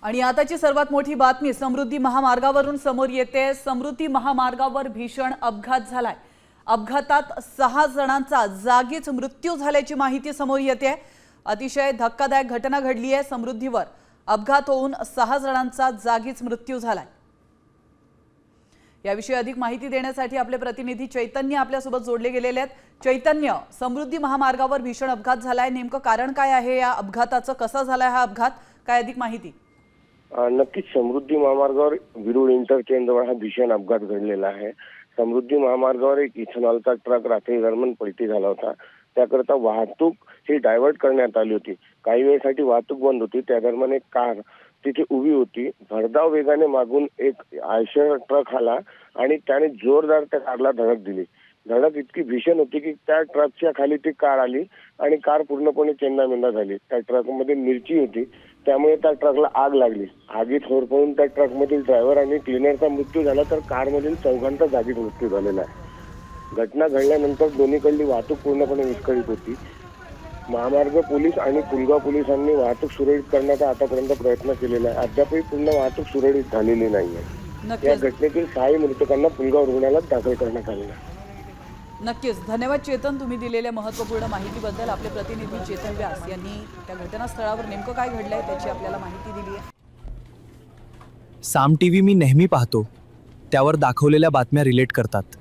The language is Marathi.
आणि आताची सर्वात मोठी बातमी समृद्धी महामार्गावरून समोर येते। समृद्धी महामार्गावर भीषण अपघात झालाय। अपघातात 6 जणांचा जागीच मृत्यू झाल्याची माहिती समोर येते। अतिशय धक्कादायक घटना घडली आहे। समृद्धीवर अपघात होऊन 6 जणांचा जागीच मृत्यू झालाय। याविषयी अधिक माहिती देण्यासाठी आपले प्रतिनिधी चैतन्य आपल्यासोबत जोडले गेलेले आहेत। चैतन्य, समृद्धी महामार्गावर भीषण अपघात झालाय, नेमकं कारण काय आहे या अपघाताचं? कसा झालाय हा अपघात, काय अधिक माहिती? नक्कीच समृद्धी महामार्गावर विरुळ इंटरचेंज जवळ हा भीषण अपघात घडलेला आहे। समृद्धी महामार्गावर एक इथेनॉलचा ट्रक रात्री दरम्यान पलटी झाला होता। त्याकरता वाहतूक ही डायव्हर्ट करण्यात आली होती। काही वेळेसाठी वाहतूक बंद होती। त्या दरम्यान एक कार तिथे उभी होती। भरधाव वेगाने मागून एक आयशर ट्रक आला आणि त्याने जोरदार त्या कारला धडक दिली। धडक इतकी भीषण होती की त्या ट्रकच्या खाली ती कार आली आणि कार पूर्णपणे चेंदामेंदा झाली। त्या ट्रकमध्ये मिरची होती, त्यामुळे त्या ट्रकला आग लागली। आगीत होरपळून त्या ट्रकमधील ड्रायव्हर आणि क्लिनरचा मृत्यू झाला, तर कारमधील 4 जागीच मृत्यू झालेला आहे। घटना घडल्यानंतर दोन्हीकडली वाहतूक पूर्णपणे विस्कळीत होती। महामार्ग पोलीस आणि पुलगाव पोलिसांनी वाहतूक सुरळीत करण्याचा आतापर्यंत प्रयत्न केलेला आहे। अद्यापही पूर्ण वाहतूक सुरळीत झालेली नाहीये। या घटनेतील 6 मृतकांना पुलगाव रुग्णालयात दाखल करण्यात आले आहे। नक्कीच धन्यवाद चेतन, तुम्ही दिलेल्या महत्त्वपूर्ण माहितीबद्दल। आपले प्रतिनिधी चेतन व्यास यांनी त्या घटनास्थळावर नेमकं काय घडलंय त्याची आपल्याला माहिती दिली आहे। साम टीव्ही मी नेहमी पाहतो, त्यावर दाखवलेल्या बातम्या रिलेट करतात।